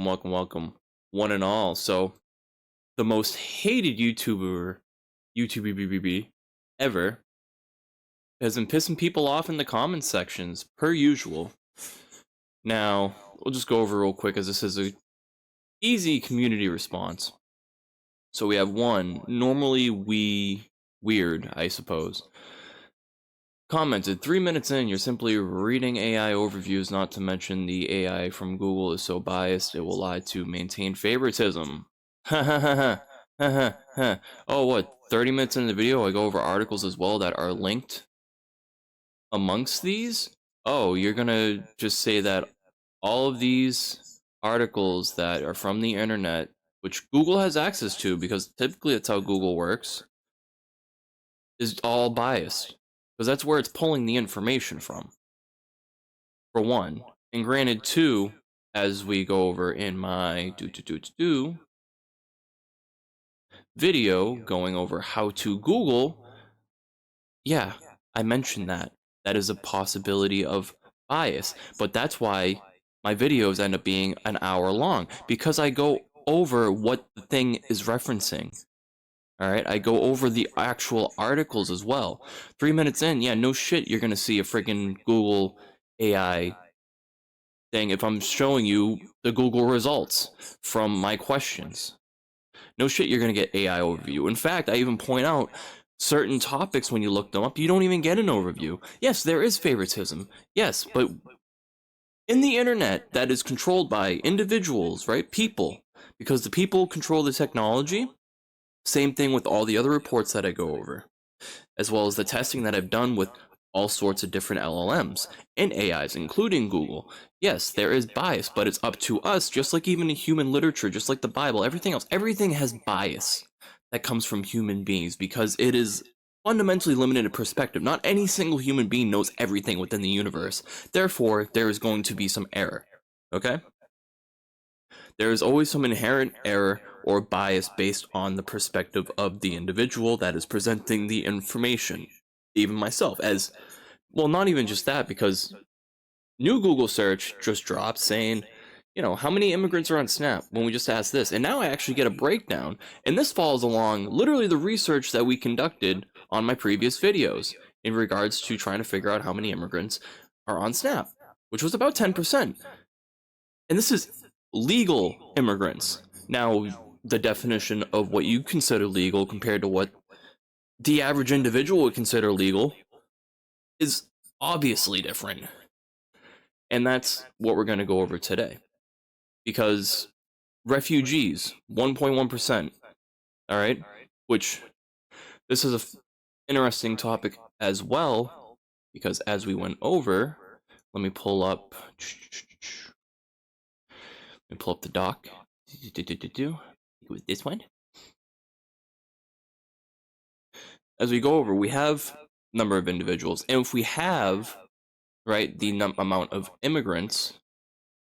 welcome, one and all. So, the most hated YouTuber ever has been pissing people off in the comments sections, per usual. Now, we'll just go over real quick as this is a easy community response. So we have one, normally weird, I suppose. Commented, 3 minutes in, you're simply reading AI overviews, not to mention the AI from Google is so biased it will lie to maintain favoritism. Ha ha ha ha ha ha ha. Oh, what, 30 minutes in the video I go over articles as well that are linked amongst these? Oh, you're gonna just say that all of these articles that are from the internet, which Google has access to because typically that's how Google works, is all biased. Because that's where it's pulling the information from, for one. And granted, two, as we go over in my video going over how to Google, yeah, I mentioned that. That is a possibility of bias. But that's why my videos end up being an hour long, because I go over what the thing is referencing. Alright, I go over the actual articles as well. 3 minutes in, yeah, no shit, you're gonna see a freaking Google AI thing if I'm showing you the Google results from my questions. No shit, you're gonna get AI overview. In fact, I even point out certain topics when you look them up, you don't even get an overview. Yes, there is favoritism. Yes, but in the internet that is controlled by individuals, right? People. Because the people control the technology. Same thing with all the other reports that I go over, as well as the testing that I've done with all sorts of different LLMs and AIs, including Google. Yes, there is bias, but it's up to us, just like even in human literature, just like the Bible, everything else. Everything has bias that comes from human beings because it is fundamentally limited in perspective. Not any single human being knows everything within the universe. Therefore, there is going to be some error, okay? There is always some inherent error or bias based on the perspective of the individual that is presenting the information. Even myself, as well, not even just that, because new Google search just dropped saying, you know, how many immigrants are on SNAP when we just asked this. And now I actually get a breakdown. And this follows along literally the research that we conducted on my previous videos in regards to trying to figure out how many immigrants are on SNAP, which was about 10%. And this is legal immigrants. Now, the definition of what you consider legal compared to what the average individual would consider legal is obviously different. And that's what we're going to go over today. Because refugees, 1.1%, all right? Which, this is an interesting topic as well, because as we went over, let me pull up the doc. With this one. As we go over, we have number of individuals, and if we have, right, the amount of immigrants,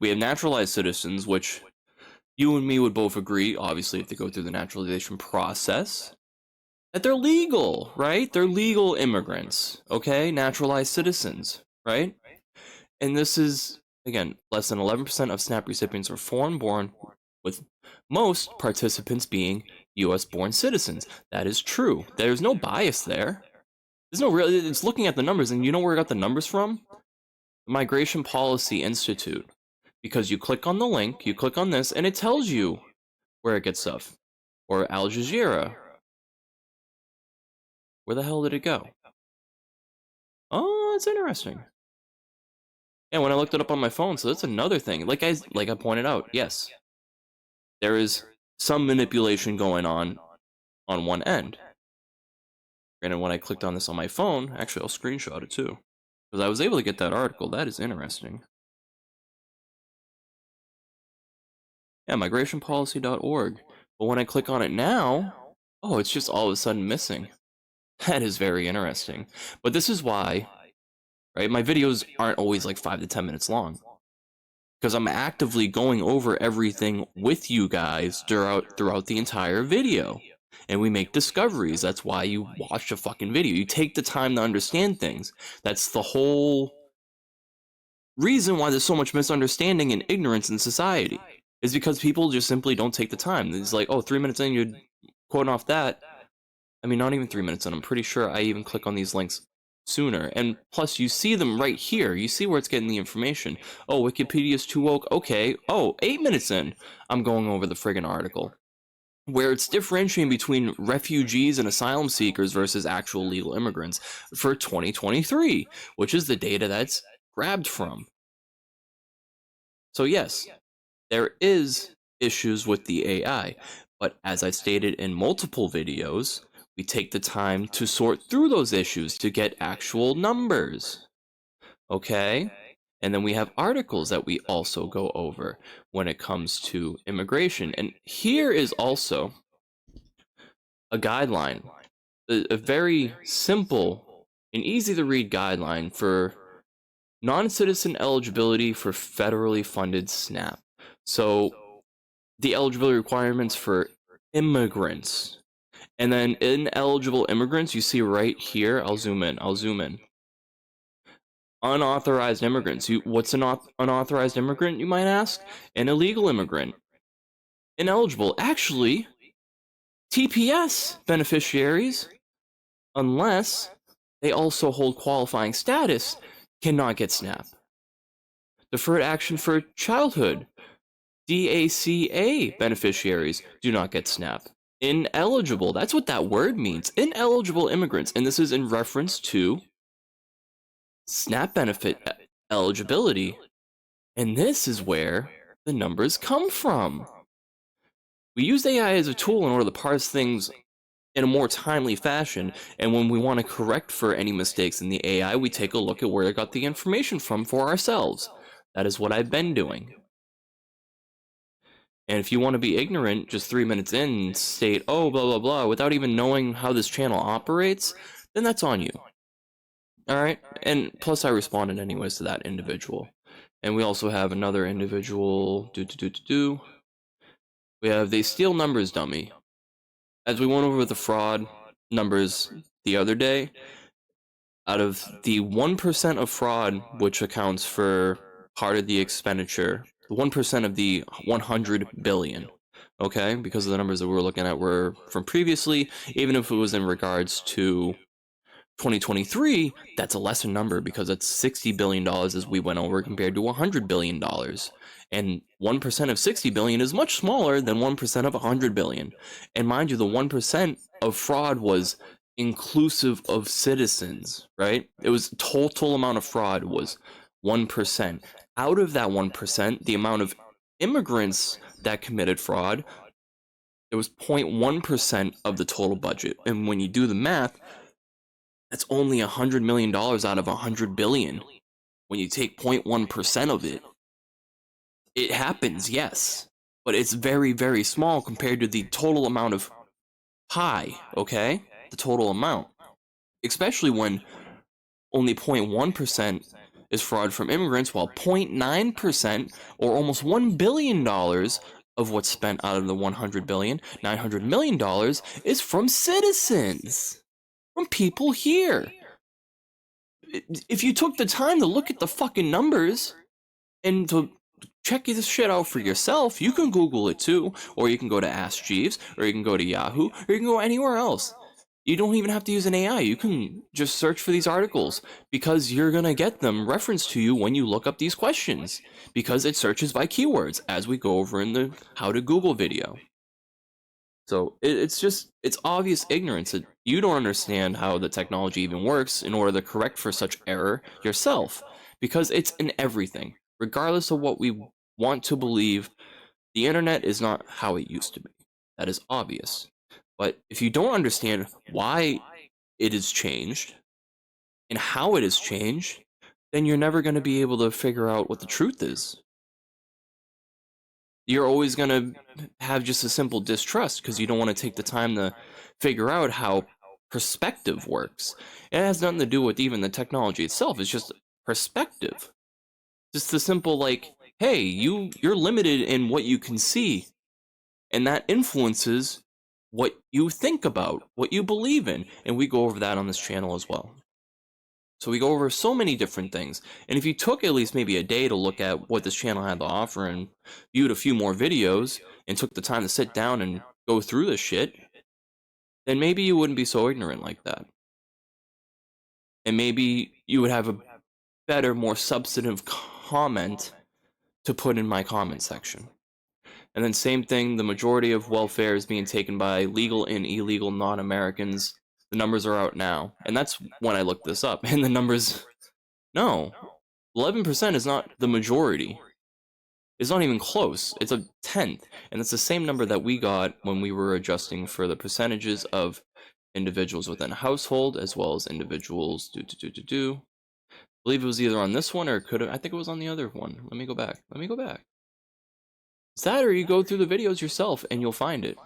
we have naturalized citizens, which you and me would both agree, obviously, if they go through the naturalization process, that they're legal, right? They're legal immigrants, okay? Naturalized citizens, right? And this is, again, less than 11% of SNAP recipients are foreign-born, with most participants being US-born citizens. That is true. There's no bias there. There's no real, it's looking at the numbers, and you know where I got the numbers from? The Migration Policy Institute. Because you click on the link, you click on this, and it tells you where it gets stuff. Or Al Jazeera. Where the hell did it go? Oh, that's interesting. Yeah, when I looked it up on my phone, so that's another thing. Like I pointed out, yes, there is some manipulation going on one end. Granted, when I clicked on this on my phone, actually I'll screenshot it too, because I was able to get that article. That is interesting. Yeah, migrationpolicy.org. But when I click on it now, oh, it's just all of a sudden missing. That is very interesting. But this is why, right, my videos aren't always like 5 to 10 minutes long. Because I'm actively going over everything with you guys throughout the entire video. And we make discoveries. That's why you watch a fucking video. You take the time to understand things. That's the whole reason why there's so much misunderstanding and ignorance in society. is because people just simply don't take the time. It's like, oh, 3 minutes in, you're quoting off that. I mean, not even 3 minutes in. I'm pretty sure I even click on these links sooner. And plus, you see them right here. You see where it's getting the information. Oh, Wikipedia's too woke. Okay. Oh, 8 minutes in, I'm going over the friggin' article where it's differentiating between refugees and asylum seekers versus actual legal immigrants for 2023, which is the data that's grabbed from. So, yes, there is issues with the AI, but as I stated in multiple videos, we take the time to sort through those issues to get actual numbers. Okay? And then we have articles that we also go over when it comes to immigration. And here is also a guideline, a very simple and easy to read guideline for non-citizen eligibility for federally funded SNAP. So the eligibility requirements for immigrants. And then ineligible immigrants, you see right here, I'll zoom in. Unauthorized immigrants. What's an unauthorized immigrant, you might ask? An illegal immigrant. Ineligible. Actually, TPS beneficiaries, unless they also hold qualifying status, cannot get SNAP. Deferred action for childhood. DACA beneficiaries do not get SNAP. Ineligible, that's what that word means. Ineligible immigrants. And this is in reference to SNAP benefit eligibility. And this is where the numbers come from. We use AI as a tool in order to parse things in a more timely fashion, and when we want to correct for any mistakes in the AI, we take a look at where it got the information from for ourselves. That is what I've been doing. And if you want to be ignorant, just 3 minutes in, and state, oh, blah, blah, blah, without even knowing how this channel operates, then that's on you. Alright? And plus I responded anyways to that individual. And we also have another individual, we have they steal numbers dummy. As we went over the fraud numbers the other day, out of the 1% of fraud, which accounts for part of the expenditure, 1% of the 100 billion, okay, because of the numbers that we were looking at were from previously, even if it was in regards to 2023, that's a lesser number because it's $60 billion as we went over compared to $100 billion. And 1% of 60 billion is much smaller than 1% of 100 billion. And mind you, the 1% of fraud was inclusive of citizens, right? It was total amount of fraud was 1%. Out of that 1%, the amount of immigrants that committed fraud, it was 0.1% of the total budget. And when you do the math, that's only $100 million out of $100 billion. When you take 0.1% of it, it happens, yes, but it's very, very small compared to the total amount of pie, okay? The total amount. Especially when only 0.1% is fraud from immigrants, while 0.9% or almost $1 billion of what's spent out of the $100 billion, $900 million is from citizens. From people here. If you took the time to look at the fucking numbers and to check this shit out for yourself, you can Google it too, or you can go to Ask Jeeves, or you can go to Yahoo, or you can go anywhere else. You don't even have to use an AI. You can just search for these articles because you're gonna get them referenced to you when you look up these questions because it searches by keywords as we go over in the How to Google video. So it's obvious ignorance that you don't understand how the technology even works in order to correct for such error yourself, because it's in everything. Regardless of what we want to believe, the internet is not how it used to be. That is obvious. But if you don't understand why it has changed and how it has changed, then you're never going to be able to figure out what the truth is. You're always going to have just a simple distrust because you don't want to take the time to figure out how perspective works. It has nothing to do with even the technology itself. It's just perspective. Just the simple like, hey, you're limited in what you can see, and that influences what you think about, what you believe in, and we go over that on this channel as well. So we go over so many different things. And if you took at least maybe a day to look at what this channel had to offer and viewed a few more videos and took the time to sit down and go through this shit, then maybe you wouldn't be so ignorant like that. And maybe you would have a better, more substantive comment to put in my comment section. And then same thing, the majority of welfare is being taken by legal and illegal non-Americans. The numbers are out now. And that's when I looked this up. And the numbers, no, 11% is not the majority. It's not even close. It's a tenth. And it's the same number that we got when we were adjusting for the percentages of individuals within a household as well as individuals I believe it was either on this one or I think it was on the other one. Let me go back. It's that, or you go through the videos yourself and you'll find it.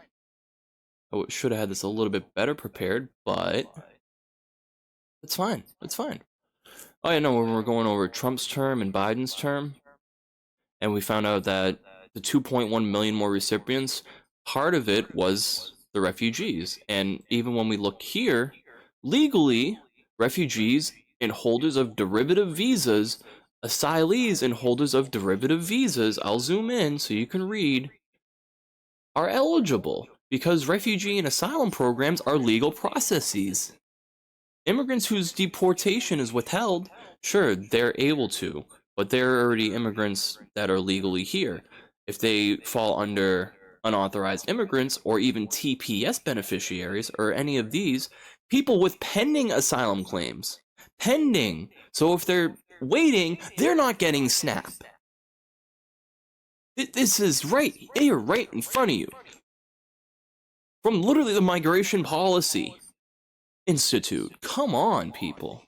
I should have had this a little bit better prepared, but it's fine. Oh yeah, no, when we're going over Trump's term and Biden's term, and we found out that the 2.1 million more recipients, part of it was the refugees. And even when we look here, legally, refugees and holders of derivative visas, asylees and holders of derivative visas, I'll zoom in so you can read, are eligible because refugee and asylum programs are legal processes. Immigrants whose deportation is withheld, sure, they're able to, but they're already immigrants that are legally here. If they fall under unauthorized immigrants or even TPS beneficiaries or any of these, people with pending asylum claims. Pending. So if they're waiting, they're not getting SNAP. This is right here, right in front of you. From literally the Migration Policy Institute. Come on, people.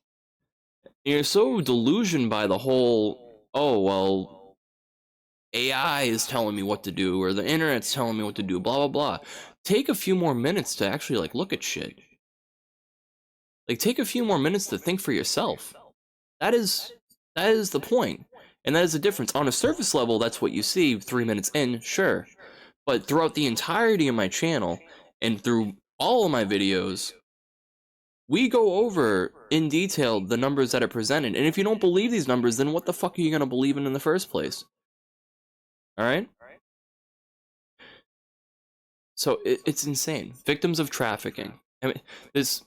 You're so delusioned by the whole, oh, well, AI is telling me what to do, or the internet's telling me what to do, blah, blah, blah. Take a few more minutes to actually, like, look at shit. Like, take a few more minutes to think for yourself. That is the point. And that is the difference. On a surface level, that's what you see 3 minutes in, sure. But throughout the entirety of my channel, and through all of my videos, we go over in detail the numbers that are presented. And if you don't believe these numbers, then what the fuck are you going to believe in the first place? Alright? So it's insane. Victims of trafficking. I mean, this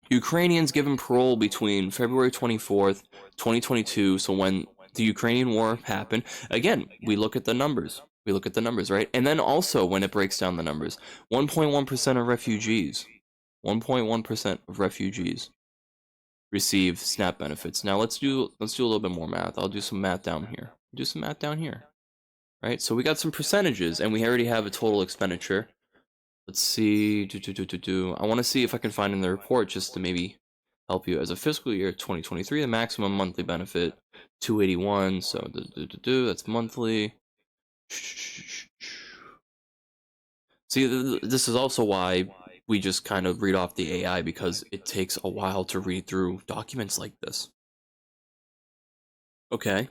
Ukrainians given parole between February 24th, 2022, so when the Ukrainian war happened. Again, we look at the numbers. Right? And then also when it breaks down the numbers, 1.1% of refugees, 1.1% of refugees receive SNAP benefits. Now let's do a little bit more math. I'll do some math down here. Right? So we got some percentages and we already have a total expenditure. Let's see. I want to see if I can find in the report just to maybe help you. As a fiscal year 2023, the maximum monthly benefit 281. So that's monthly. See, this is also why we just kind of read off the AI, because it takes a while to read through documents like this. Okay,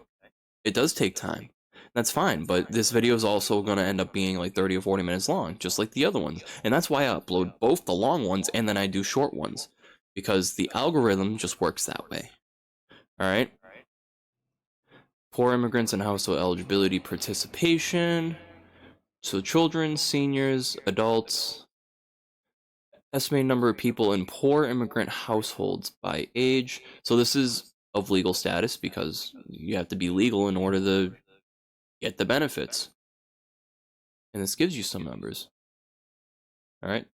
it does take time. That's fine, but this video is also going to end up being like 30 or 40 minutes long, just like the other ones. And that's why I upload both the long ones and then I do short ones, because the algorithm just works that way. Alright? Poor immigrants and household eligibility participation. So children, seniors, adults. Estimated number of people in poor immigrant households by age. So this is of legal status because you have to be legal in order to get the benefits. And this gives you some numbers. Alright?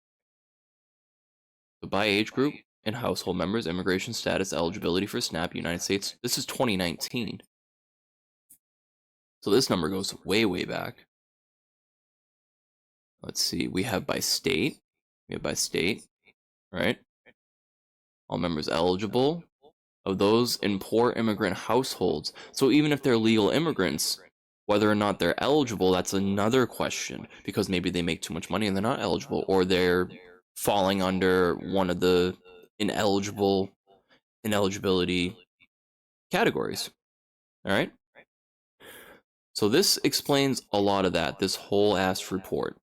So by age group and household members, immigration status, eligibility for SNAP, United States. This is 2019. So this number goes way, way back. Let's see. We have by state. Right? All members eligible. Of those in poor immigrant households. So even if they're legal immigrants, whether or not they're eligible, that's another question. Because maybe they make too much money and they're not eligible. Or they're falling under one of the ineligibility categories. Alright? So this explains a lot of that, this whole ass report.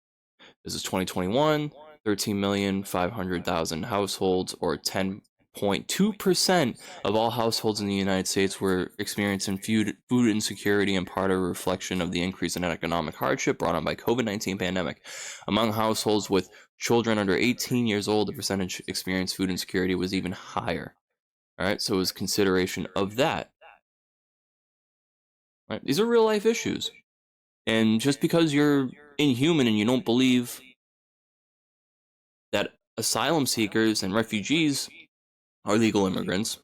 This is 2021, 13,500,000 households, or 10 58.2% of all households in the United States were experiencing food insecurity, and part of a reflection of the increase in economic hardship brought on by COVID-19 pandemic. Among households with children under 18 years old, the percentage experienced food insecurity was even higher. All right, so it was consideration of that. Right? These are real life issues. And just because you're inhuman and you don't believe that asylum seekers and refugees are legal immigrants,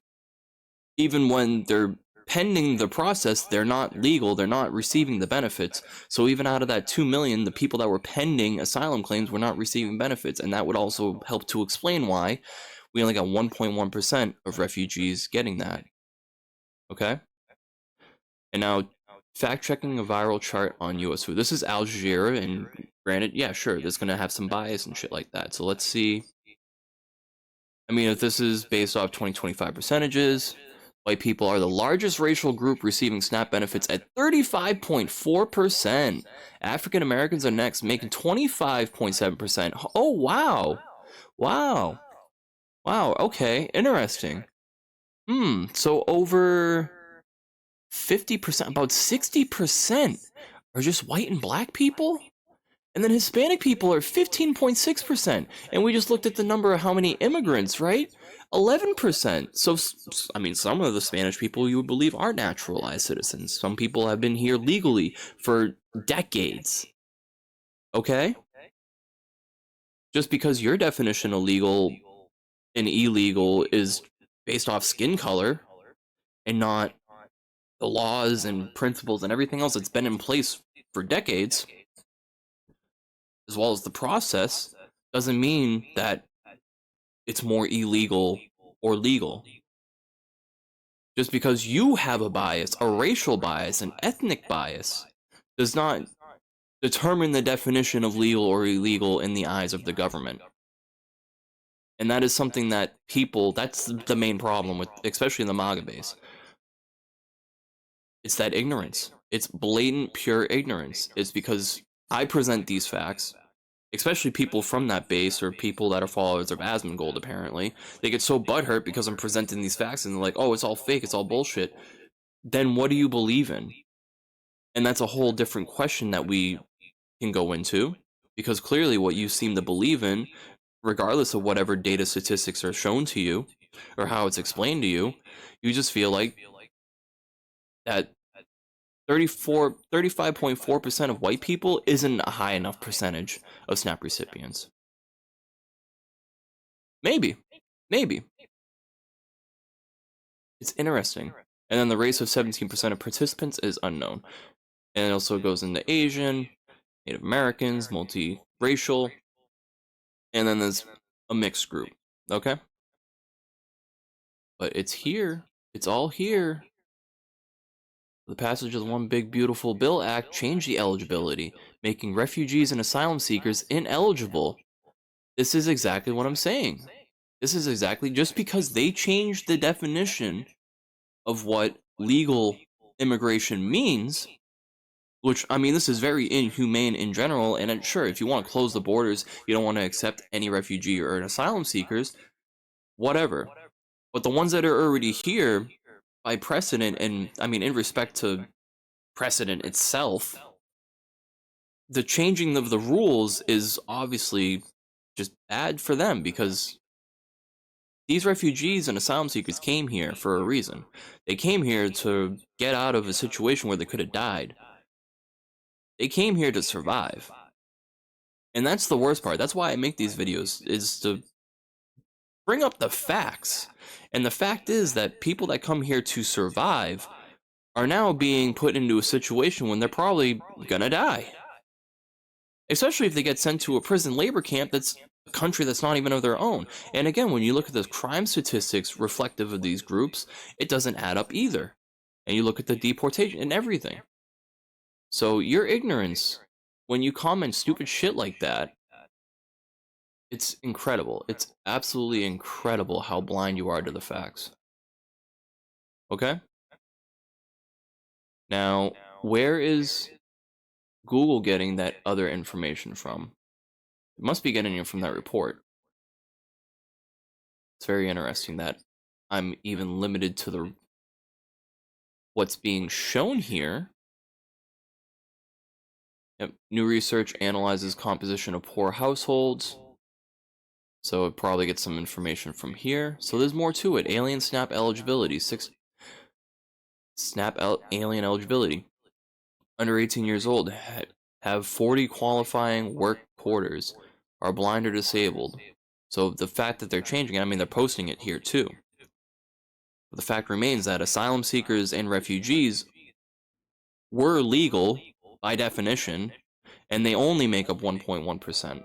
even when they're pending the process, they're not legal, they're not receiving the benefits. So even out of that 2 million, the people that were pending asylum claims were not receiving benefits. And that would also help to explain why we only got 1.1% of refugees getting that. Okay? And now, fact checking a viral chart on US food. This is Al Jazeera, and granted, yeah, sure, there's gonna have some bias and shit like that. So let's see. I mean, if this is based off 2025 percentages, white people are the largest racial group receiving SNAP benefits at 35.4%. African Americans are next, making 25.7%. Oh, wow. Wow. Wow, okay, interesting. So over 50%, about 60% are just white and black people? And then Hispanic people are 15.6%. And we just looked at the number of how many immigrants, right? 11%. So, I mean, some of the Spanish people you would believe are naturalized citizens. Some people have been here legally for decades. Okay? Just because your definition of legal and illegal is based off skin color and not the laws and principles and everything else that's been in place for decades, as well as the process, doesn't mean that it's more illegal or legal. Just because you have a bias, a racial bias, an ethnic bias, does not determine the definition of legal or illegal in the eyes of the government. And that is something that people, that's the main problem with, especially in the MAGA base. It's that ignorance. It's blatant, pure ignorance. It's because I present these facts, especially people from that base or people that are followers of Asmongold, apparently. They get so butthurt because I'm presenting these facts and they're like, oh, it's all fake, it's all bullshit. Then what do you believe in? And that's a whole different question that we can go into, because clearly what you seem to believe in, regardless of whatever data statistics are shown to you or how it's explained to you, you just feel like that 35.4% of white people isn't a high enough percentage of SNAP recipients. Maybe. It's interesting. And then the race of 17% of participants is unknown. And it also goes into Asian, Native Americans, multiracial, and then there's a mixed group. Okay? But it's here. It's all here. The passage of the One Big Beautiful Bill Act changed the eligibility, making refugees and asylum seekers ineligible. This is exactly what I'm saying. This is exactly, just because they changed the definition of what legal immigration means, which, I mean, this is very inhumane in general, and sure, if you want to close the borders, you don't want to accept any refugee or asylum seekers, whatever. But the ones that are already here, by precedent, and I mean, in respect to precedent itself, the changing of the rules is obviously just bad for them, because these refugees and asylum seekers came here for a reason. They came here to get out of a situation where they could have died. They came here to survive. And that's the worst part. That's why I make these videos, is to bring up the facts. And the fact is that people that come here to survive are now being put into a situation when they're probably gonna die. Especially if they get sent to a prison labor camp that's a country that's not even of their own. And again, when you look at the crime statistics reflective of these groups, it doesn't add up either. And you look at the deportation and everything. So your ignorance, when you comment stupid shit like that, it's incredible. It's absolutely incredible how blind you are to the facts. Okay? Now, where is Google getting that other information from? It must be getting it from that report. It's very interesting that I'm even limited to the what's being shown here. Yep. New research analyzes composition of poor households. So it probably gets some information from here. So there's more to it. Alien SNAP eligibility. Alien eligibility. Under 18 years old. Have 40 qualifying work quarters. Are blind or disabled. So the fact that they're changing it, I mean, they're posting it here too. But the fact remains that asylum seekers and refugees were legal by definition, and they only make up 1.1%.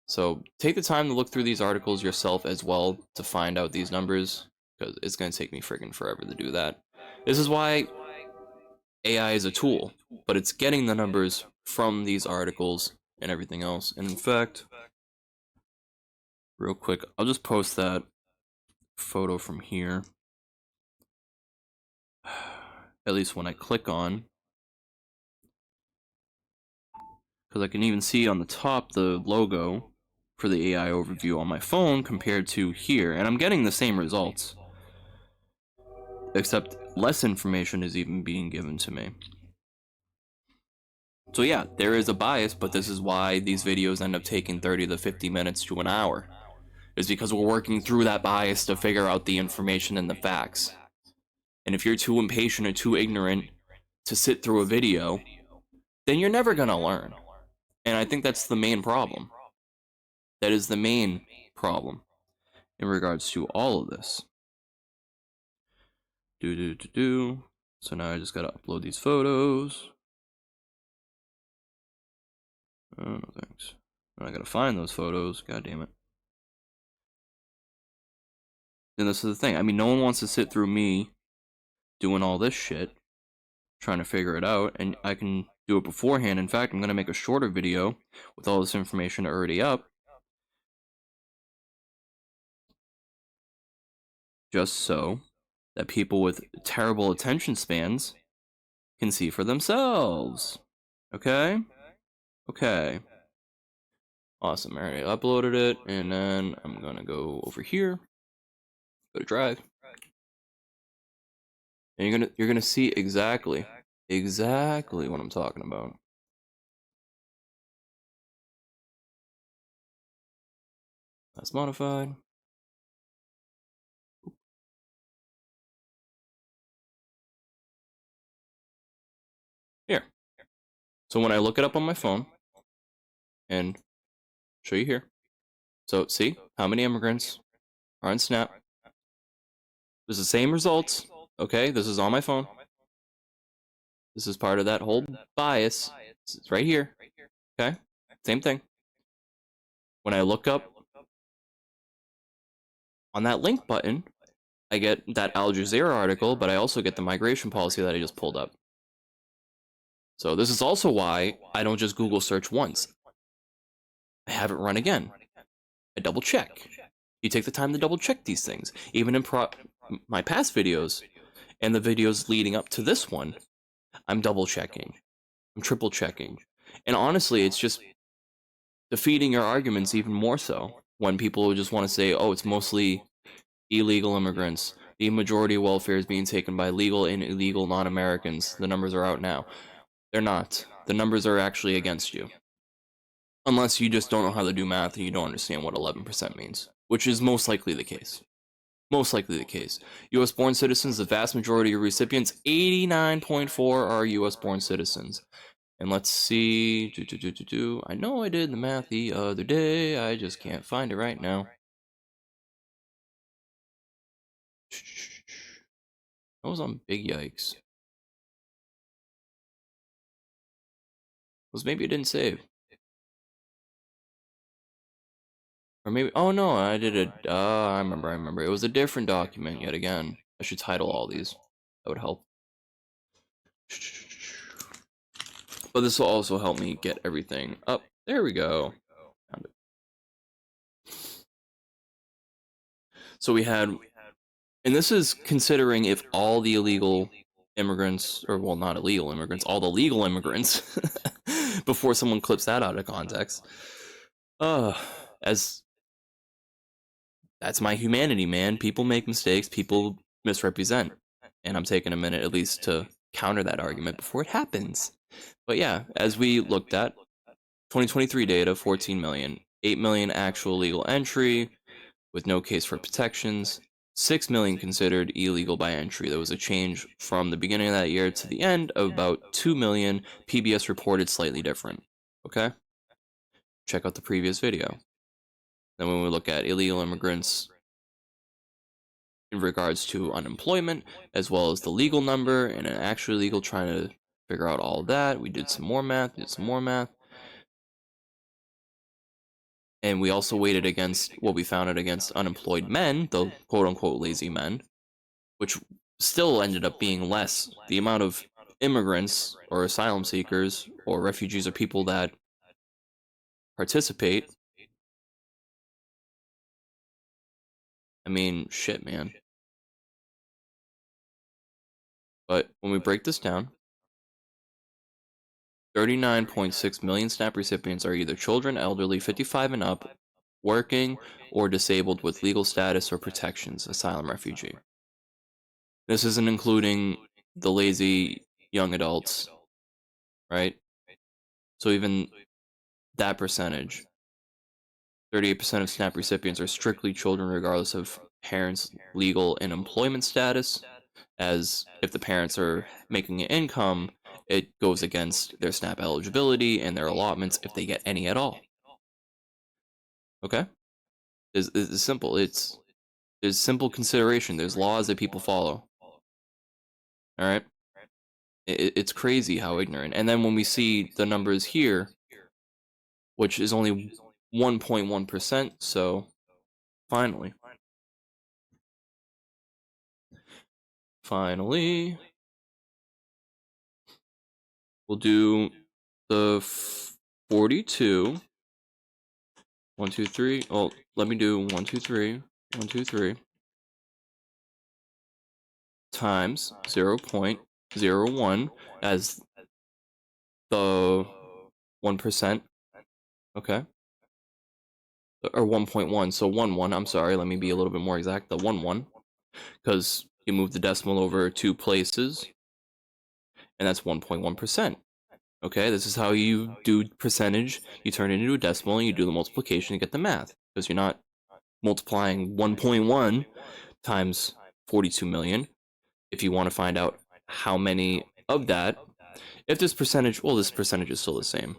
So take the time to look through these articles yourself as well to find out these numbers, because it's going to take me friggin' forever to do that. This is why AI is a tool, but it's getting the numbers from these articles and everything else. And in fact, real quick, I'll just post that photo from here. At least when I click on, because I can even see on the top the logo for the AI overview on my phone compared to here, and I'm getting the same results, except less information is even being given to me. So yeah, there is a bias, but this is why these videos end up taking 30 to 50 minutes to an hour, is because we're working through that bias to figure out the information and the facts. And if you're too impatient or too ignorant to sit through a video, then you're never gonna learn. And I think that's the main problem. That is the main problem in regards to all of this. So now I just gotta upload these photos. Oh, no thanks. I gotta find those photos. God damn it. And this is the thing. I mean, no one wants to sit through me doing all this shit, trying to figure it out, and I can do it beforehand. In fact, I'm gonna make a shorter video with all this information already up, just so that people with terrible attention spans can see for themselves. Okay? Okay. Awesome. Alright, I uploaded it, and then I'm gonna go over here, go to Drive, and you're gonna see exactly what I'm talking about. That's modified. Here. So when I look it up on my phone, and show you here. So see how many immigrants are on SNAP. There's the same results. Okay, this is on my phone. This is part of that whole bias. It's right here. Okay, same thing. When I look up on that link button, I get that Al Jazeera article, but I also get the migration policy that I just pulled up. So this is also why I don't just Google search once. I have it run again. I double check. You take the time to double check these things. Even in my past videos and the videos leading up to this one, I'm double checking. I'm triple checking. And honestly, it's just defeating your arguments even more so when people just want to say, oh, it's mostly illegal immigrants. The majority of welfare is being taken by legal and illegal non-Americans. The numbers are out now. They're not. The numbers are actually against you. Unless you just don't know how to do math and you don't understand what 11% means, which is most likely the case. Most likely the case. US born citizens, the vast majority of recipients, 89.4 are US born citizens. And let's see, I know I did the math the other day, I just can't find it right now. I was on Big Yikes. Was maybe it didn't save. Or maybe, oh no, I did it, I remember. It was a different document yet again. I should title all these. That would help. But this will also help me get everything up. There we go. Found it. So we had, and this is considering if all the illegal immigrants, or well, not illegal immigrants, all the legal immigrants, before someone clips that out of context. As that's my humanity, man. People make mistakes, people misrepresent. And I'm taking a minute at least to counter that argument before it happens. But yeah, as we looked at 2023 data, 14 million, 8 million actual legal entry with no case for protections, 6 million considered illegal by entry. There was a change from the beginning of that year to the end of about 2 million. PBS reported slightly different. Okay? Check out the previous video. Then when we look at illegal immigrants in regards to unemployment, as well as the legal number and an actually legal, trying to figure out all of that, we did some more math, and we also weighted against what we found it against unemployed men, the quote-unquote lazy men, which still ended up being less. The amount of immigrants or asylum seekers or refugees or people that participate, I mean, shit, man. But when we break this down, 39.6 million SNAP recipients are either children, elderly, 55 and up, working, or disabled with legal status or protections, asylum refugee. This isn't including the lazy young adults, right? So even that percentage, 38% of SNAP recipients are strictly children regardless of parents' legal and employment status, as if the parents are making an income, it goes against their SNAP eligibility and their allotments if they get any at all. Okay? It's simple. There's simple consideration. There's laws that people follow. All right? It's crazy how ignorant. And then when we see the numbers here, which is only 1.1%, so finally, we'll do the 42. 1, 2, 3. Oh, let me do 1, 2, 3. 1, 2, 3 times 0.01 as the 1%. Okay. Or 1.1. So 1, 1. I'm sorry. Let me be a little bit more exact. The 1, 1. Because you move the decimal over 2 places. And that's 1.1%. Okay. This is how you do percentage. You turn it into a decimal and you do the multiplication to get the math. Because you're not multiplying 1.1 times 42 million. If you want to find out how many of that, if this percentage, well, this percentage is still the same.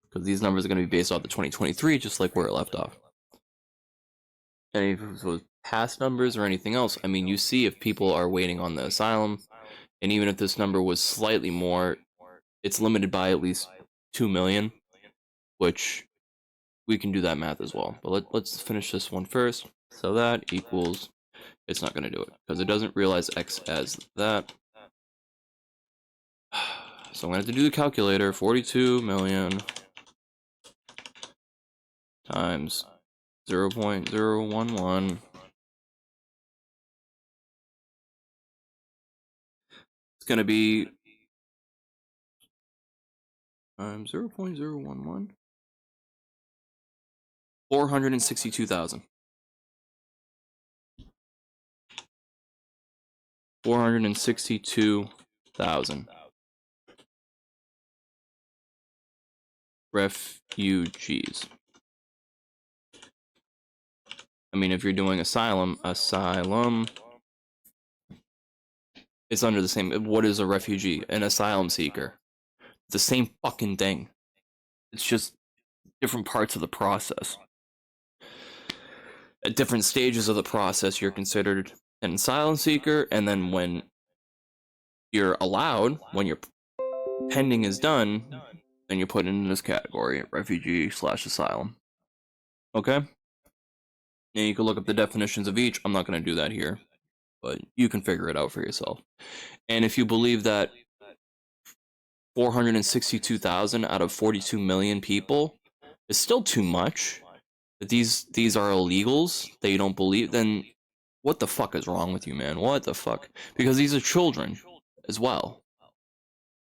Because these numbers are going to be based off the 2023, just like where it left off. And if it was past numbers or anything else, I mean, you see if people are waiting on the asylum, and even if this number was slightly more, it's limited by at least 2 million, which we can do that math as well. But let's finish this one first. So that equals, it's not going to do it, because it doesn't realize X as that. So I'm going to have to do the calculator. 42 million times 0.011. It's going to be 0.011. 462,000. 462,000 refugees. I mean, if you're doing asylum, it's under the same. What is a refugee? An asylum seeker. It's the same fucking thing. It's just different parts of the process. At different stages of the process, you're considered an asylum seeker, and then when you're allowed, when your pending is done, then you're put in this category, refugee/asylum. Okay? And you can look up the definitions of each. I'm not going to do that here, but you can figure it out for yourself. And if you believe that 462,000 out of 42 million people is still too much, that these are illegals that you don't believe, then what the fuck is wrong with you, man? What the fuck? Because these are children as well.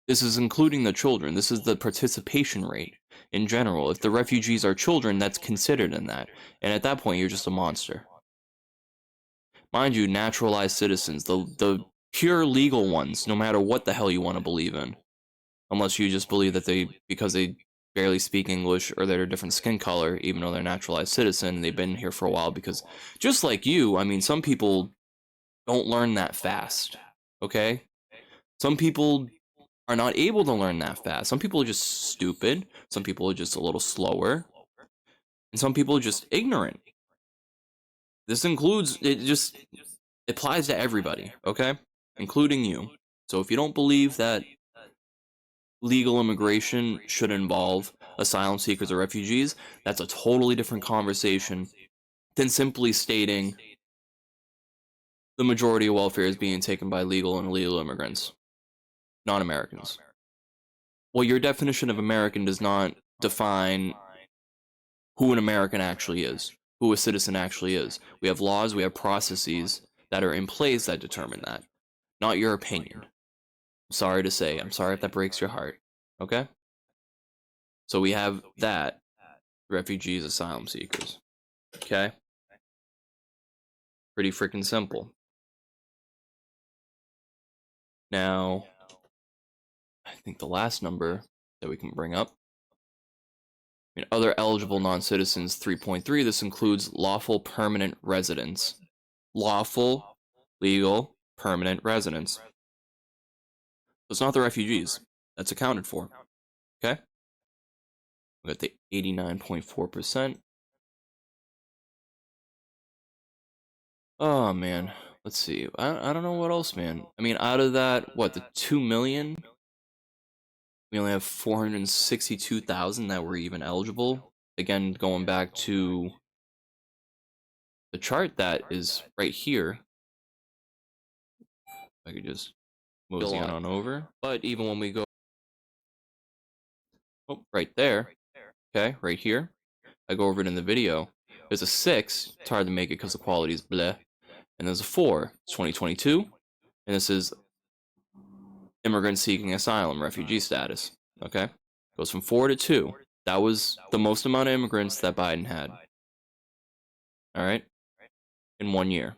This is including the children. This is the participation rate in general. If the refugees are children, that's considered in that. And at that point, you're just a monster. Mind you, naturalized citizens, the pure legal ones, no matter what the hell you want to believe in. Unless you just believe that because they barely speak English or they're a different skin color, even though they're naturalized citizen, they've been here for a while. Because just like you, I mean, some people don't learn that fast, okay? Some people are not able to learn that fast. Some people are just stupid. Some people are just a little slower. And some people are just ignorant. This includes, it just applies to everybody, okay? Including you. So if you don't believe that legal immigration should involve asylum seekers or refugees, that's a totally different conversation than simply stating the majority of welfare is being taken by legal and illegal immigrants, non-Americans. Well, your definition of American does not define who an American actually is, who a citizen actually is. We have laws, we have processes that are in place that determine that, not your opinion. I'm sorry to say, I'm sorry if that breaks your heart, okay? So we have that, refugees, asylum seekers, okay? Pretty freaking simple. Now, I think the last number that we can bring up, I mean, other eligible non-citizens, 3.3, this includes lawful permanent residents. Lawful, legal, permanent residents. So it's not the refugees. That's accounted for. Okay? We got the 89.4%. Oh, man. Let's see. I don't know what else, man. I mean, out of that, what, the 2 million? We only have 462,000 that were even eligible. Again, going back to the chart that is right here. I could just move it on over. But even when we go, oh, right there, okay, right here, I go over it in the video. There's a 6. It's hard to make it because the quality is bleh. And there's a 4. It's 2022. And this is immigrants seeking asylum, refugee status. Okay? Goes from 4 to 2. That was the most amount of immigrants that Biden had. Alright? In 1 year.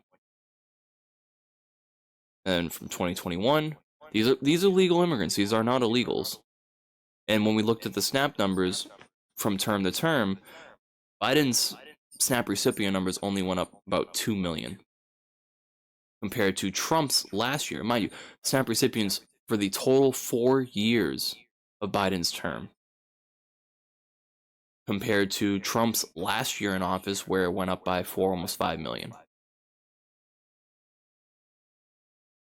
And from 2021, these are legal immigrants. These are not illegals. And when we looked at the SNAP numbers from term to term, Biden's SNAP recipient numbers only went up about 2 million compared to Trump's last year. Mind you, SNAP recipients for the total 4 years of Biden's term compared to Trump's last year in office where it went up by almost 5 million.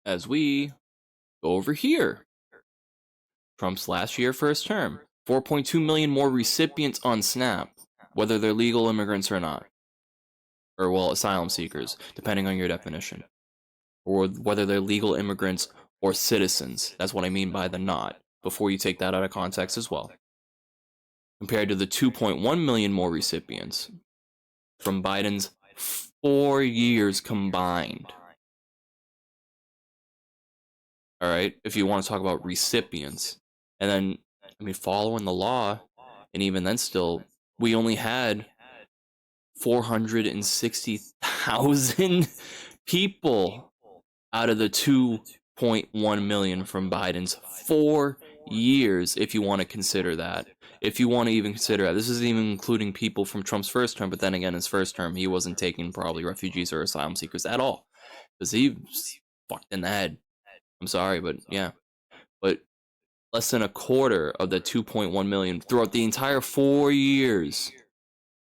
As we go over here, Trump's last year first term, 4.2 million more recipients on SNAP, whether they're legal immigrants or not. Or, well, asylum seekers, depending on your definition. Or whether they're legal immigrants or citizens. That's what I mean by the not, before you take that out of context as well. Compared to the 2.1 million more recipients from Biden's 4 years combined. Alright, if you want to talk about recipients. And then, I mean, following the law, and even then still, we only had 460,000 people out of the 2.1 million from Biden's 4 years, if you want to consider that. If you want to even consider that. This isn't even including people from Trump's first term, but then again, his first term, he wasn't taking probably refugees or asylum seekers at all. Because he was fucked in the head. I'm sorry, but yeah. But less than a quarter of the 2.1 million throughout the entire 4 years.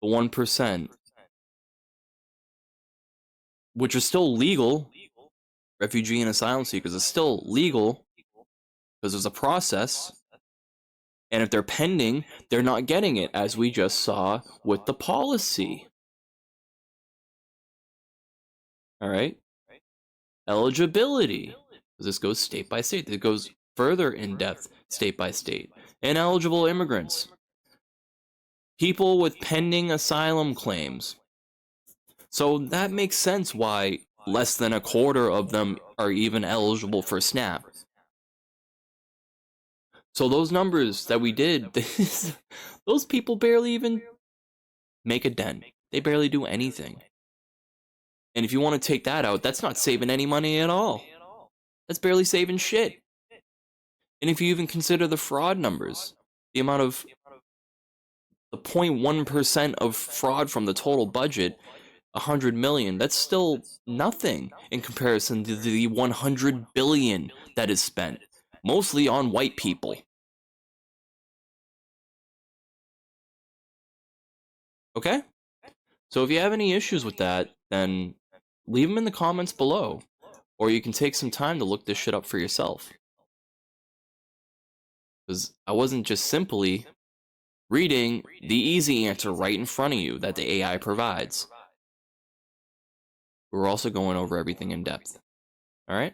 1%. Which is still legal. Refugee and asylum seekers is still legal because there's a process. And if they're pending, they're not getting it, as we just saw with the policy. Alright? Eligibility. This goes state by state. It goes further in depth, state by state. Ineligible immigrants. People with pending asylum claims. So that makes sense why less than a quarter of them are even eligible for SNAP. So those numbers that we did, those people barely even make a dent. They barely do anything. And if you want to take that out, that's not saving any money at all. That's barely saving shit. And if you even consider the fraud numbers, the amount of the 0.1% of fraud from the total budget, 100 million, that's still nothing in comparison to the 100 billion that is spent, mostly on white people. Okay? So if you have any issues with that, then leave them in the comments below. Or you can take some time to look this shit up for yourself. Because I wasn't just simply reading the easy answer right in front of you that the AI provides. We're also going over everything in depth. Alright?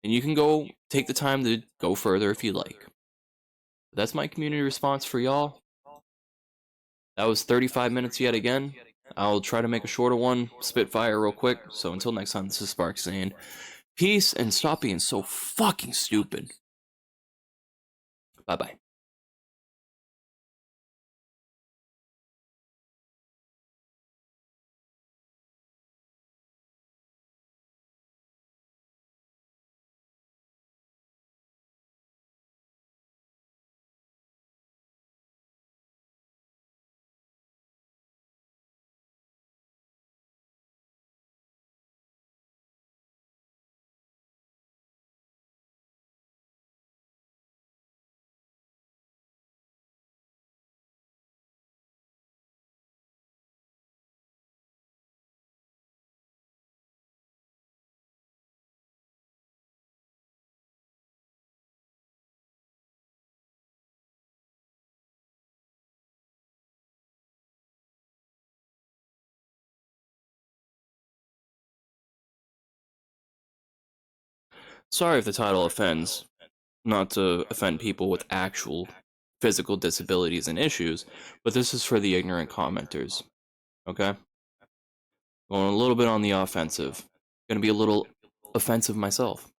And you can go take the time to go further if you like. That's my community response for y'all. That was 35 minutes yet again. I'll try to make a shorter one, spitfire real quick. So until next time, this is Spark saying peace and stop being so fucking stupid. Bye-bye. Sorry if the title offends. Not to offend people with actual physical disabilities and issues, but this is for the ignorant commenters. Okay? Going a little bit on the offensive. Gonna be a little offensive myself.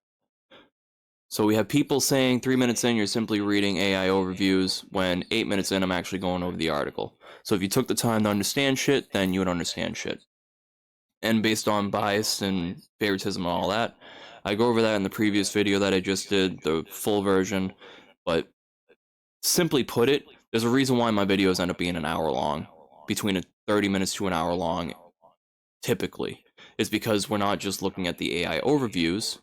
So we have people saying 3 minutes in, you're simply reading AI overviews, when 8 minutes in, I'm actually going over the article. So if you took the time to understand shit, then you would understand shit. And based on bias and favoritism and all that, I go over that in the previous video that I just did, the full version. But simply put it, there's a reason why my videos end up being an hour long, between 30 minutes to an hour long, typically. Is because we're not just looking at the AI overviews,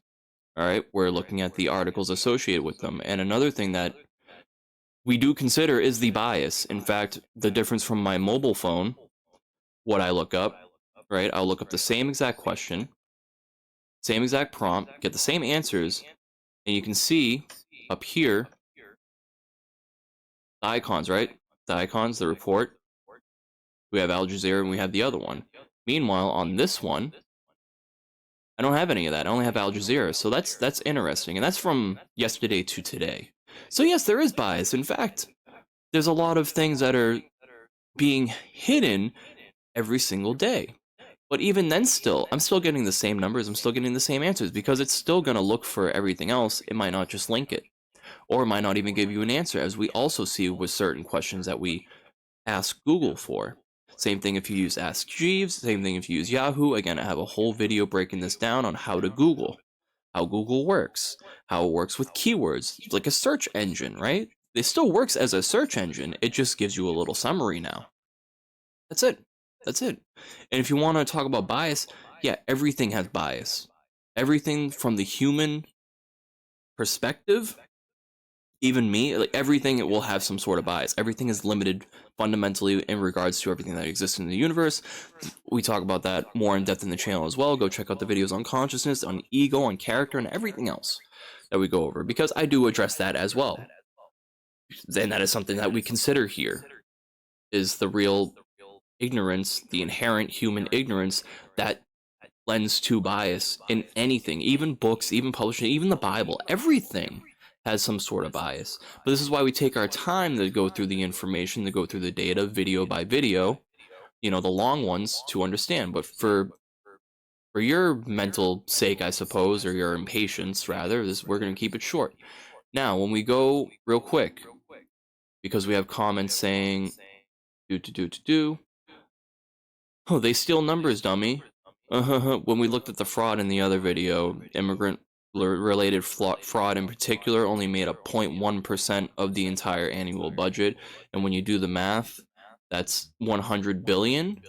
alright? We're looking at the articles associated with them. And another thing that we do consider is the bias. In fact, the difference from my mobile phone, what I look up, right? I'll look up the same exact question, same exact prompt, get the same answers, and you can see up here the icons, right? The icons, the report. We have Al Jazeera and we have the other one. Meanwhile, on this one, I don't have any of that. I only have Al Jazeera. So that's interesting. And that's from yesterday to today. So yes, there is bias. In fact, there's a lot of things that are being hidden every single day. But even then still, I'm still getting the same numbers, I'm still getting the same answers, because it's still going to look for everything else. It might not just link it. Or it might not even give you an answer, as we also see with certain questions that we ask Google for. Same thing if you use Ask Jeeves, same thing if you use Yahoo. Again, I have a whole video breaking this down on how to Google, how Google works, how it works with keywords, like a search engine, right? It still works as a search engine, it just gives you a little summary now. That's it. That's it. And if you want to talk about bias, yeah, everything has bias. Everything from the human perspective, even me, like everything, it will have some sort of bias. Everything is limited fundamentally in regards to everything that exists in the universe. We talk about that more in depth in the channel as well. Go check out the videos on consciousness, on ego, on character, and everything else that we go over, because I do address that as well. And that is something that we consider here, is the real ignorance, the inherent human ignorance that lends to bias in anything, even books, even publishing, even the Bible. Everything has some sort of bias. But this is why we take our time to go through the information, to go through the data, video by video, you know, the long ones, to understand. But for your mental sake, I suppose, or your impatience rather, we're going to keep it short. Now, when we go real quick, because we have comments saying do. Oh, they steal numbers, dummy. When we looked at the fraud in the other video, immigrant related fraud in particular only made up 0.1% of the entire annual budget. And when you do the math, that's 100 billion.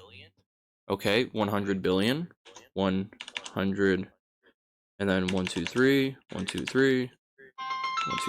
Okay, 100 billion. 100, and then 1, 2, 3, 1, 2, 3.